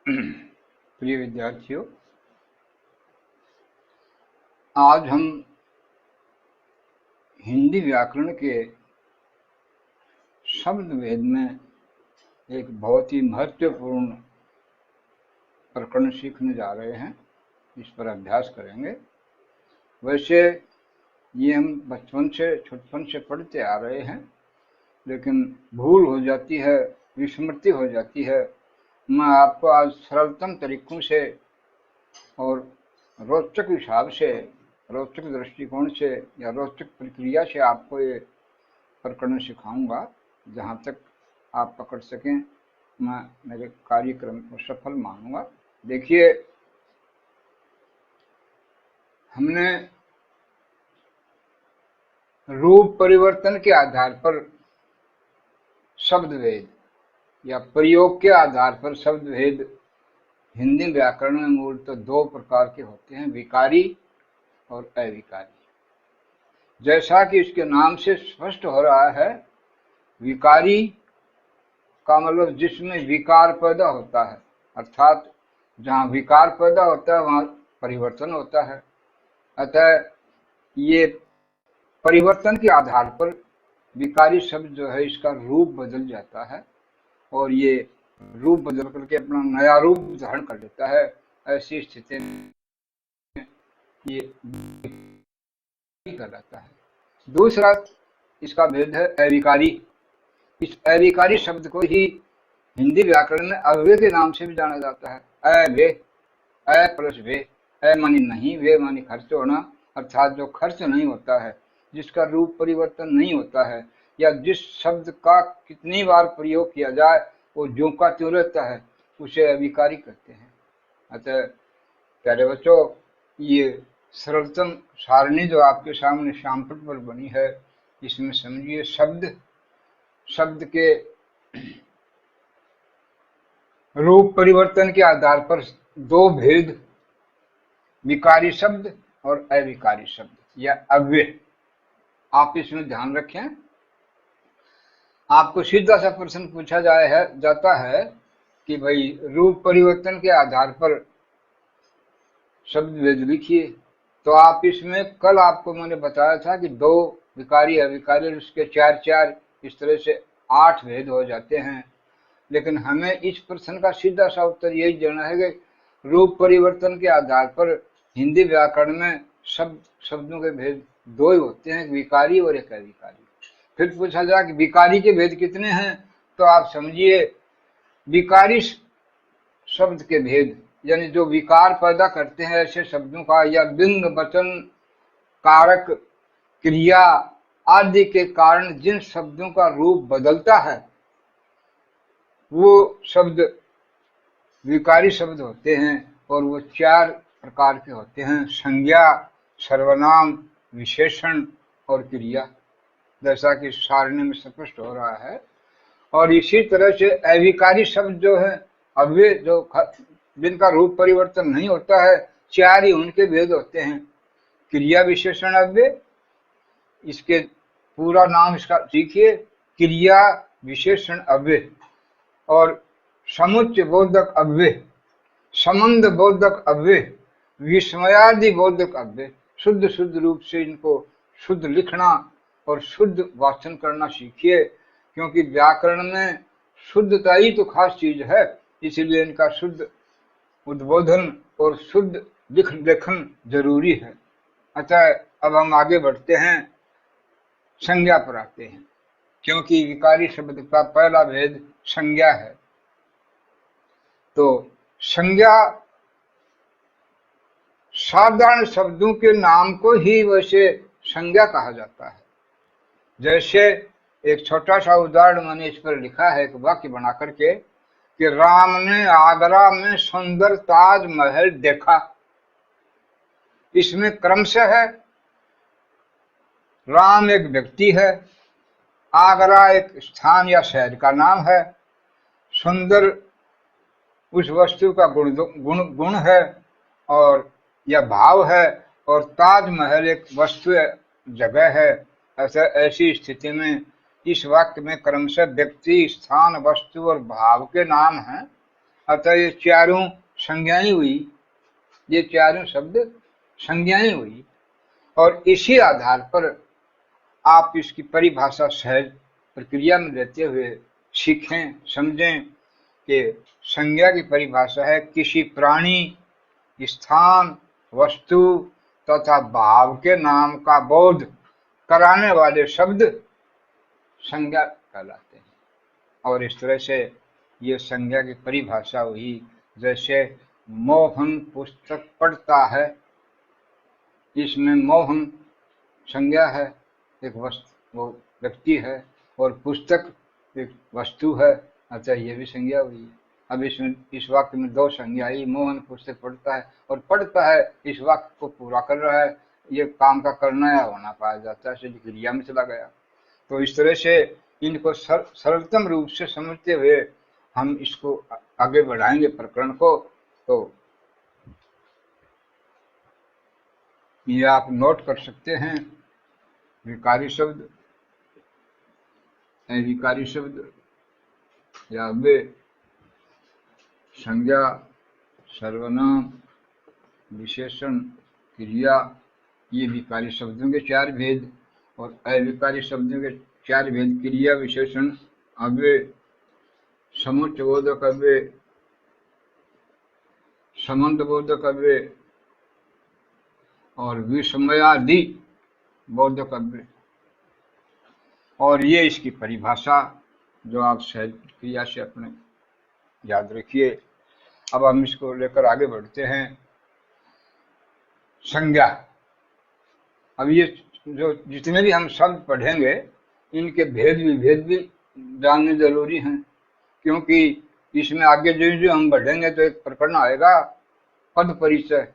प्रिय विद्यार्थियों, आज हम हिंदी व्याकरण के शब्द भेद में एक बहुत ही महत्वपूर्ण प्रकरण सीखने जा रहे हैं। इस पर अभ्यास करेंगे। वैसे ये हम छुटपन से पढ़ते आ रहे हैं, लेकिन भूल हो जाती है, विस्मृति हो जाती है। मैं आपको आज सरलतम तरीकों से और रोचक हिसाब से, रोचक दृष्टिकोण से या रोचक प्रक्रिया से आपको ये प्रकरण सिखाऊंगा। जहाँ तक आप पकड़ सकें, मैं मेरे कार्यक्रम को सफल मानूंगा। देखिए, हमने रूप परिवर्तन के आधार पर शब्द भेद या प्रयोग के आधार पर शब्द भेद हिंदी व्याकरण में मूलतः दो प्रकार के होते हैं, विकारी और अविकारी। जैसा कि इसके नाम से स्पष्ट हो रहा है, विकारी का मतलब जिसमें विकार पैदा होता है, अर्थात जहाँ विकार पैदा होता है वहाँ परिवर्तन होता है। अतः ये परिवर्तन के आधार पर विकारी शब्द जो है, इसका रूप बदल जाता है और ये रूप बदल करके अपना नया रूप धारण कर लेता है। ऐसी स्थिति में ये कहलाता है। दूसरा इसका भेद है अविकारी। इस अविकारी शब्द को ही हिंदी व्याकरण में अव्यय के नाम से भी जाना जाता है। अव्यय, अ प्लस वे, अ मानी नहीं, वे मानी खर्च होना, अर्थात जो खर्च नहीं होता है, जिसका रूप परिवर्तन नहीं होता है, या जिस शब्द का कितनी बार प्रयोग किया जाए वो ज्यों का त्यों रहता है, उसे अविकारी कहते हैं। अतः प्यारे बच्चों, ये सरलतम सारणी जो आपके सामने शामपट पर बनी है, इसमें समझिए शब्द के रूप परिवर्तन के आधार पर दो भेद, विकारी शब्द और अविकारी शब्द या अव्यय। आप इसमें ध्यान रखें। आपको सीधा सा प्रश्न पूछा जाता है कि भाई रूप परिवर्तन के आधार पर शब्द भेद लिखिए, तो आप इसमें कल आपको मैंने बताया था कि दो विकारी अविकारी, उसके चार इस तरह से 8 भेद हो जाते हैं। लेकिन हमें इस प्रश्न का सीधा सा उत्तर यही देना है कि रूप परिवर्तन के आधार पर हिंदी व्याकरण में शब्दों के भेद दो ही होते हैं, एक विकारी और एक अविकारी। फिर पूछा जाए कि विकारी के भेद कितने हैं, तो आप समझिए विकारी शब्द के भेद, यानी जो विकार पैदा करते हैं ऐसे शब्दों का, या लिंग वचन कारक क्रिया आदि के कारण जिन शब्दों का रूप बदलता है, वो शब्द विकारी शब्द होते हैं। और वो 4 प्रकार के होते हैं, संज्ञा, सर्वनाम, विशेषण और क्रिया, जैसा कि सारणी में स्पष्ट हो रहा है। और इसी तरह से अविकारी शब्द जो है, अव्यय, जो जिनका रूप परिवर्तन नहीं होता है, 4 ही उनके भेद होते हैं, क्रिया, विशेषण, अव्यय। इसके पूरा नाम इसका सीखिए, क्रिया, विशेषण, अव्यय। और समुच्चय बोधक अव्यय, संबंध बोधक अव्यय, विस्मयादि बोधक अव्यय। शुद्ध रूप से इनको शुद्ध लिखना और शुद्ध वाचन करना सीखिए, क्योंकि व्याकरण में शुद्धता ही तो खास चीज है। इसलिए इनका शुद्ध उद्बोधन और शुद्ध लेखन जरूरी है। अतः अब हम आगे बढ़ते हैं, संज्ञा पर आते हैं, क्योंकि विकारी शब्द का पहला भेद संज्ञा है। तो संज्ञा साधारण शब्दों के नाम को ही वैसे संज्ञा कहा जाता है। जैसे एक छोटा सा उदाहरण मैंने इस पर लिखा है, एक वाक्य बना करके, कि राम ने आगरा में सुंदर ताजमहल देखा। इसमें क्रमशः है, राम एक व्यक्ति है, आगरा एक स्थान या शहर का नाम है, सुंदर उस वस्तु का गुण है और यह भाव है, और ताजमहल एक वस्तु जगह है। ऐसी स्थिति में इस वाक्य में क्रमशः व्यक्ति, स्थान, वस्तु और भाव के नाम हैं। अतः ये चारों संज्ञाएं हुई, ये चारों शब्द संज्ञाएं हुई, और इसी आधार पर आप इसकी परिभाषा सहज प्रक्रिया में रहते हुए सीखें, समझें कि संज्ञा की परिभाषा है किसी प्राणी, स्थान, वस्तु तथा भाव के नाम का बोध कराने वाले शब्द संज्ञा कहलाते हैं। और इस तरह से ये संज्ञा की परिभाषा हुई। जैसे मोहन पुस्तक पढ़ता है, इसमें मोहन संज्ञा है, एक वस्तु, वो व्यक्ति है, और पुस्तक एक वस्तु है, अतः ये भी संज्ञा हुई। अब इसमें इस वाक्य में दो संज्ञा आई, मोहन पुस्तक पढ़ता है और पढ़ता है इस वाक्य को पूरा कर रहा है, ये काम का करना या होना पाया जाता है, इसलिए क्रिया में चला गया। तो इस तरह से इनको सरलतम रूप से समझते हुए हम इसको आगे बढ़ाएंगे प्रकरण को। तो ये आप नोट कर सकते हैं, विकारी शब्द, विकारी शब्द या वे संज्ञा, सर्वनाम, विशेषण, क्रिया, ये विकारी शब्दों के चार भेद, और अविकारी शब्दों के चार भेद, क्रिया, विशेषण, अव्यय, समुच्चयबोधक अव्यय, संबंधबोधक अव्यय और विस्मयादि बोधक अव्यय। और ये इसकी परिभाषा जो आप सहज क्रिया से अपने याद रखिए। अब हम इसको लेकर आगे बढ़ते हैं। संज्ञा, अब ये जो जितने भी हम शब्द पढ़ेंगे इनके भेद विभेद भी जानने जरूरी हैं, क्योंकि इसमें आगे जो जो हम बढ़ेंगे तो एक प्रकरण आएगा पद परिचय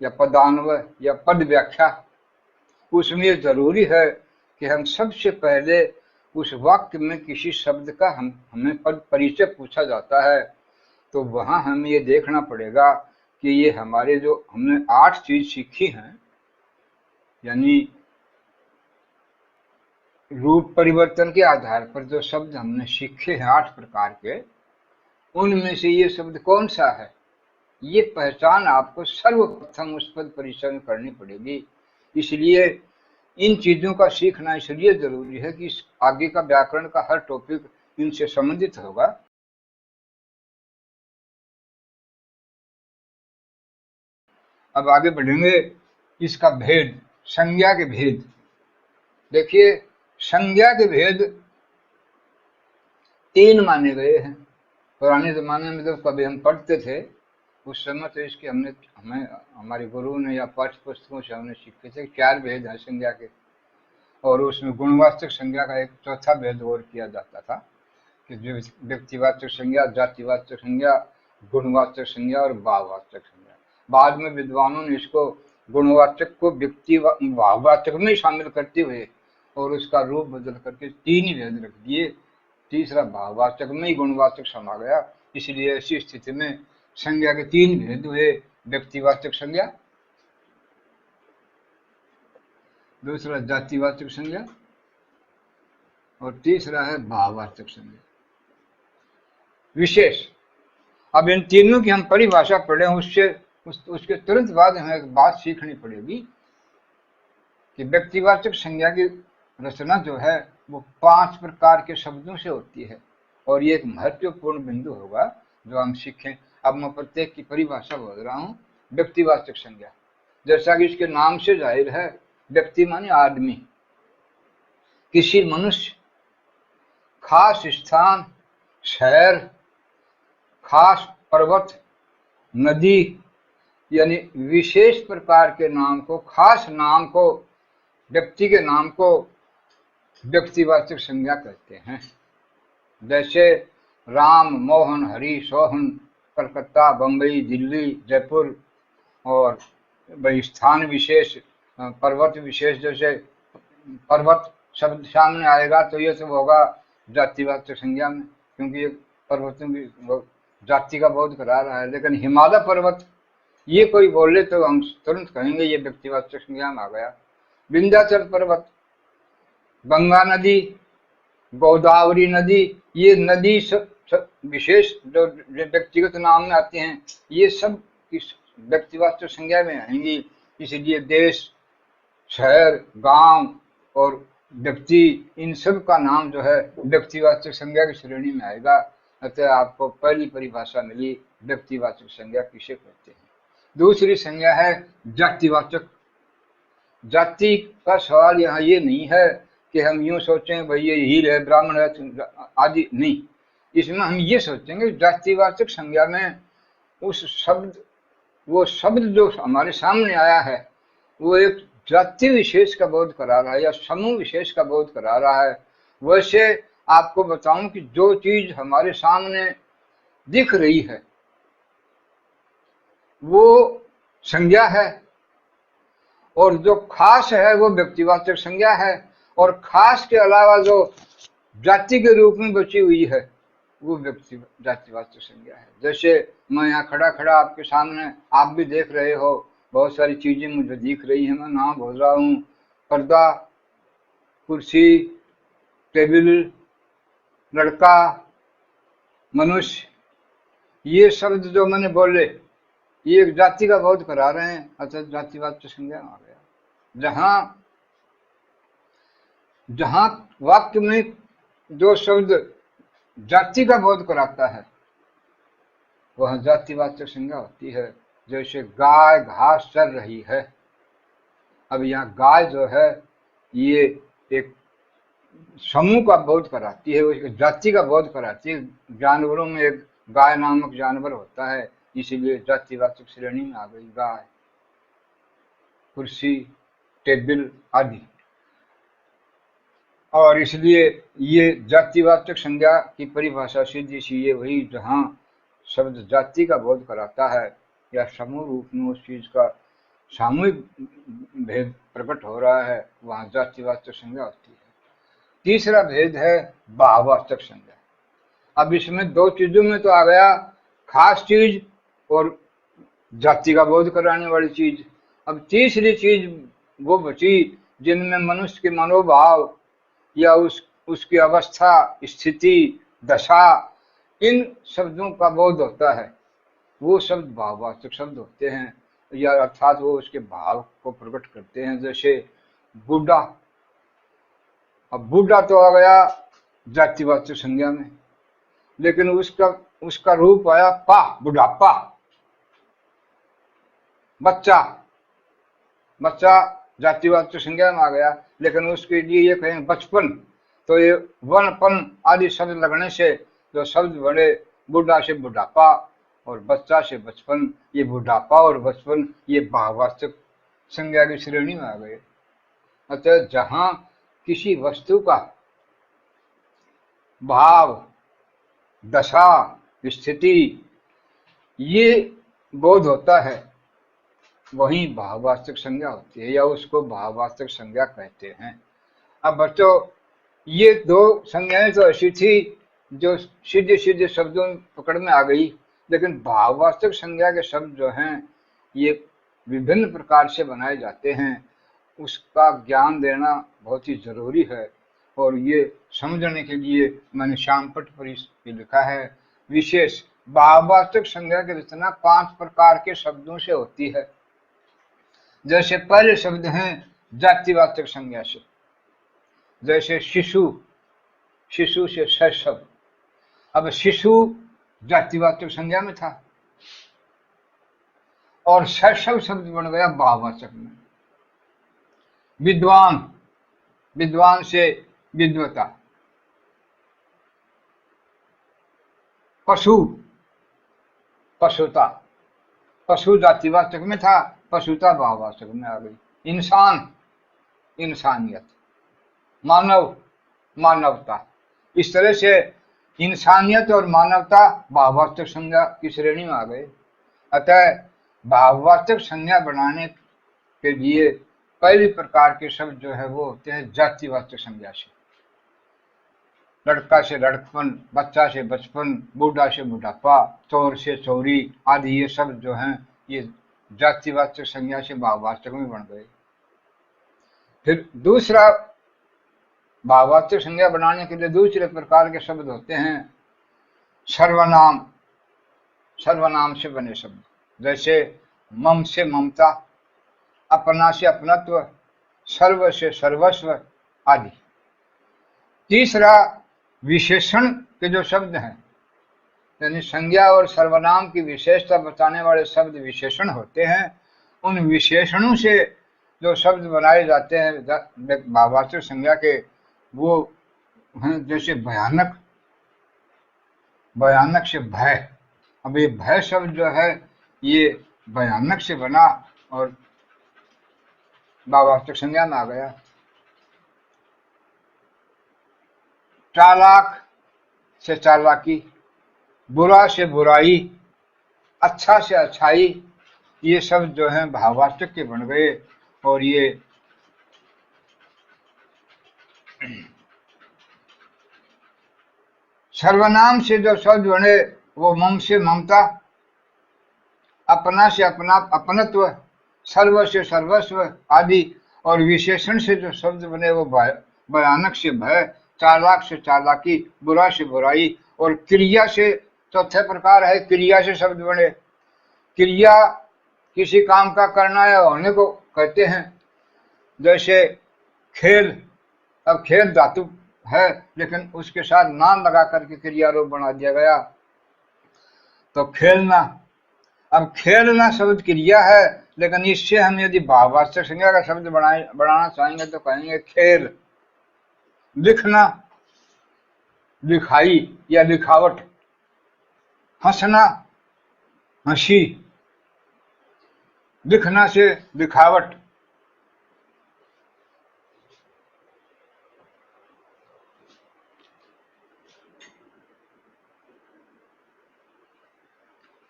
या पदान्वय या पद व्याख्या। उसमें ये जरूरी है कि हम सबसे पहले उस वाक्य में किसी शब्द का हमें पद परिचय पूछा जाता है तो वहां हमें ये देखना पड़ेगा कि ये हमारे जो हमने 8 चीज सीखी हैं, यानी रूप परिवर्तन के आधार पर जो शब्द हमने सीखे हैं 8 प्रकार के, उनमें से ये शब्द कौन सा है, ये पहचान आपको सर्वप्रथम उस पद परिचय में करनी पड़ेगी। इसलिए इन चीजों का सीखना इसलिए जरूरी है कि आगे का व्याकरण का हर टॉपिक इनसे संबंधित होगा। अब आगे बढ़ेंगे, इसका भेद, संज्ञा के भेद। देखिए, संज्ञा के भेद 3 माने गए हैं। पुराने जमाने में जब कभी हम पढ़ते थे उस समय तो इसके हमें हमारे गुरु ने या पाठ्य पुस्तकों से हमने सीखे थे 4 भेद हैं संज्ञा के, और उसमें गुणवाचक संज्ञा का एक चौथा भेद और किया जाता था कि जो व्यक्तिवाचक संज्ञा, जातिवाचक संज्ञा, गुणवाचक संज्ञा और भाववाचक संज्ञा। बाद में विद्वानों ने इसको गुणवाचक को व्यक्ति भाववाचक में ही शामिल करते हुए और उसका रूप बदल करके 3 ही भेद रख दिए, तीसरा भाववाचक में ही गुणवाचक समा गया। इसलिए ऐसी स्थिति में संज्ञा के 3 भेद हुए, व्यक्तिवाचक संज्ञा, दूसरा जातिवाचक संज्ञा और तीसरा है भाववाचक संज्ञा विशेष। अब इन तीनों की हम परिभाषा पढ़े, उसके तुरंत बाद हमें एक बात सीखनी पड़ेगी कि व्यक्तिवाचक संज्ञा की रचना जो है वो 5 प्रकार के शब्दों से होती है, और ये एक महत्वपूर्ण बिंदु होगा जो हम सीखें। अब मैं प्रत्येक की परिभाषा बोल रहा हूँ। व्यक्तिवाचक संज्ञा, जैसा कि इसके नाम से जाहिर है, व्यक्ति माने आदमी, किसी मनुष्य, खास स्थान, शहर, खास पर्वत, नदी, यानी विशेष प्रकार के नाम को, खास नाम को, व्यक्ति के नाम को व्यक्तिवाचक संज्ञा कहते हैं। जैसे राम, मोहन, हरि, सोहन, कलकत्ता, बम्बई, दिल्ली, जयपुर, और भाई स्थान विशेष, पर्वत विशेष। जैसे पर्वत शब्द सामने आएगा तो ये सब होगा जातिवाचक संज्ञा में, क्योंकि ये पर्वतों की जाति का बोध करा रहा है। लेकिन हिमालय पर्वत ये कोई बोले तो हम तुरंत कहेंगे ये व्यक्तिवाचक संज्ञा में आ गया। विंध्याचल पर्वत, गंगा नदी, गोदावरी नदी, ये नदी विशेष जो व्यक्तिगत नाम में आते हैं, ये सब इस व्यक्तिवाचक संज्ञा में आएंगी। इसलिए देश, शहर, गांव और व्यक्ति, इन सब का नाम जो है व्यक्तिवाचक संज्ञा की श्रेणी में आएगा। अतः आपको पहली परिभाषा मिली व्यक्तिवाचक संज्ञा किसे कहते हैं। दूसरी संज्ञा है जातिवाचक। जाति का सवाल यहाँ ये नहीं है कि हम यूं सोचें भाई ये हील है, ब्राह्मण है आदि, नहीं। इसमें हम ये सोचेंगे जातिवाचक संज्ञा में उस शब्द, वो शब्द जो हमारे सामने आया है वो एक जाति विशेष का बोध करा रहा है या समूह विशेष का बोध करा रहा है। वैसे आपको बताऊं कि जो चीज हमारे सामने दिख रही है वो संज्ञा है, और जो खास है वो व्यक्तिवाचक संज्ञा है, और खास के अलावा जो जाति के रूप में बची हुई है वो जातिवाचक संज्ञा है। जैसे मैं यहाँ खड़ा खड़ा आपके सामने, आप भी देख रहे हो, बहुत सारी चीजें मुझे दिख रही हैं, मैं नाम बोल रहा हूँ। पर्दा, कुर्सी, टेबल, लड़का, मनुष्य, ये शब्द जो मैंने बोले ये एक जाति का बोध करा रहे हैं, अतः जातिवाचक संज्ञा आ गया। जहां वाक्य में जो शब्द जाति का बोध कराता है वह जातिवाचक संज्ञा होती है। जैसे गाय घास चर रही है। अब यहाँ गाय जो है ये एक समूह का बोध कराती है, एक जाति का बोध कराती है। जानवरों में एक गाय नामक जानवर होता है, इसीलिए जातिवाचक श्रेणी में आ गई गाय, कुर्सी, टेबल आदि। और इसलिए ये जातिवाचक संज्ञा की परिभाषा सीधी सी है, वही जहाँ शब्द जाति का बोध कराता है या समूह रूप में उस चीज का सामूहिक भेद प्रकट हो रहा है, वहाँ जातिवाचक संज्ञा होती है। तीसरा भेद है भाववाचक संज्ञा। अब इसमें दो चीजों में तो आ गया, खास चीज और जाति का बोध कराने वाली चीज। अब तीसरी चीज वो बची जिनमें मनुष्य के मनोभाव या उसकी अवस्था, स्थिति, दशा, इन शब्दों का बोध होता है। वो शब्द भाववाचक शब्द होते हैं, या अर्थात वो उसके भाव को प्रकट करते हैं। जैसे बूढ़ा, अब बूढ़ा तो आ गया जातिवाचक संज्ञा में, लेकिन उसका रूप आया पा, बुढ़ापा। बच्चा जातिवाचक संज्ञा में आ गया, लेकिन उसके लिए ये कहें बचपन, तो ये वनपन आदि शब्द लगने से जो शब्द बने, बूढ़ा से बुढ़ापा और बच्चा से बचपन, ये बुढ़ापा और बचपन ये भाववाचक संज्ञा की श्रेणी में आ गए। अतः जहां किसी वस्तु का भाव, दशा, स्थिति ये बोध होता है वही भाववाचक संज्ञा होती है, या उसको भाववाचक संज्ञा कहते हैं। अब बच्चों, ये दो संज्ञाएं तो ऐसी थी जो सीधे सीधे शब्दों पकड़ में आ गई, लेकिन भाववाचक संज्ञा के शब्द जो हैं ये विभिन्न प्रकार से बनाए जाते हैं। उसका ज्ञान देना बहुत ही जरूरी है, और ये समझने के लिए मैंने श्यामपट्ट पर लिखा है। विशेष भाववाचक संज्ञा की रचना 5 प्रकार के शब्दों से होती है। जैसे पहले शब्द हैं जातिवाचक संज्ञा से, जैसे शिशु, शिशु से शैशव। अब शिशु जातिवाचक संज्ञा में था और शैशव शब्द बन गया भाववाचक में। विद्वान, विद्वान से विद्वता। पशु, पशुता, पशु जातिवाचक में था, पशुता भाववाचक में आ गई। इंसान, इंसानियत। मानव, मानवता। इस तरह से इंसानियत और मानवता भाववाचक संज्ञा की श्रेणी में आ गए। अतः भाववाचक संज्ञा बनाने के लिए पहली प्रकार के शब्द जो है वो होते हैं जातिवाचक संज्ञा से। लड़का से लड़कपन, बच्चा से बचपन, बूढ़ा से बुढ़ापा, चोर से चोरी आदि ये शब्द जो हैं ये जातिवाचक संज्ञा से भाववाचक में बन गए। फिर दूसरा भाववाचक संज्ञा बनाने के लिए दूसरे प्रकार के शब्द होते हैं सर्वनाम, सर्वनाम से बने शब्द, जैसे मम से ममता, अपना से अपनत्व, सर्व से सर्वस्व आदि। तीसरा, विशेषण के जो शब्द हैं, यानी संज्ञा और सर्वनाम की विशेषता बताने वाले शब्द विशेषण होते हैं। उन विशेषणों से जो शब्द बनाए जाते हैं भाववाचक संज्ञा के, वो हैं जैसे भयानक, भयानक से भय। अब ये भय शब्द जो है ये भयानक से बना और भाववाचक संज्ञा में आ गया। चालाक से चालाकी, बुरा से बुराई, अच्छा से अच्छाई, ये शब्द जो है भाववाचक के बन गए। और ये सर्वनाम से जो शब्द बने वो मम से ममता, अपना से अपना अपनत्व, सर्व से सर्वस्व आदि। और विशेषण से जो शब्द बने वो भयानक से भय, चालाक से चालाकी, बुरा से बुराई। और क्रिया से चौथे प्रकार है, क्रिया से शब्द बने। क्रिया किसी काम का करना या होने को कहते हैं, जैसे खेल। अब खेल धातु है लेकिन उसके साथ नाम लगा करके क्रिया रूप बना दिया गया, तो खेलना। अब खेलना शब्द क्रिया है, लेकिन इससे हम यदि भाववाचक संज्ञा का शब्द बनाना चाहेंगे तो कहेंगे खेल। लिखना, लिखाई या लिखावट। हंसना, हंसी, लिखना से लिखावट।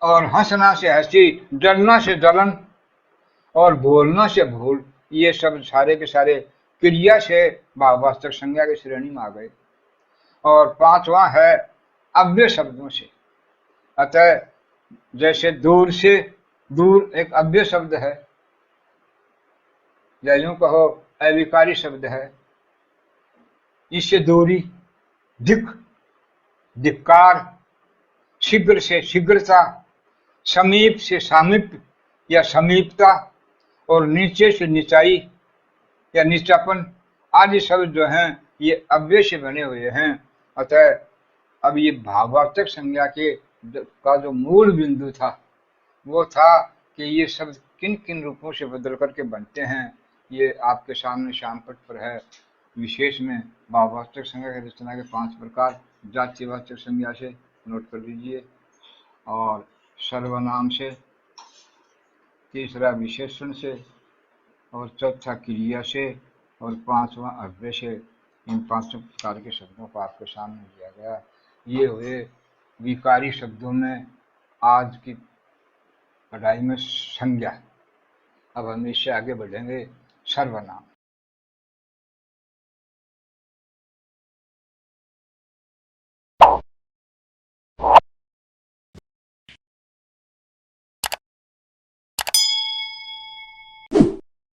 और हंसना से हंसी, जलना से जलन और बोलना से भूल, ये सब सारे के सारे क्रिया से भाववाचक संज्ञा की श्रेणी में आ गए। और पांचवा है अव्यय शब्दों से। अतः जैसे दूर से, दूर एक अव्यय शब्द है, या यूं कहो अविकारी शब्द है। इससे दूरी, धिक, धिक्कार, शीघ्र से शीघ्रता, समीप से सामीप्य या समीपता, और नीचे से निचाई या नीचापन आदि शब्द जो हैं ये अव्यय से बने हुए हैं। अतः अब ये भाववाचक संज्ञा के का जो मूल बिंदु था वो था कि ये शब्द किन किन रूपों से बदल करके बनते हैं, ये आपके सामने श्यामपट पर है। विशेष में भाववाचक संज्ञा की रचना के 5 प्रकार जातिवाचक संज्ञा से नोट कर लीजिए, और सर्वनाम से, तीसरा विशेषण से, और चौथा क्रिया से, और पांचवा अव्यय से। इन 5 प्रकार के शब्दों को आपके सामने दिया गया। ये हुए विकारी शब्दों में आज की पढ़ाई में संज्ञा। अब हम इससे आगे बढ़ेंगे सर्वनाम।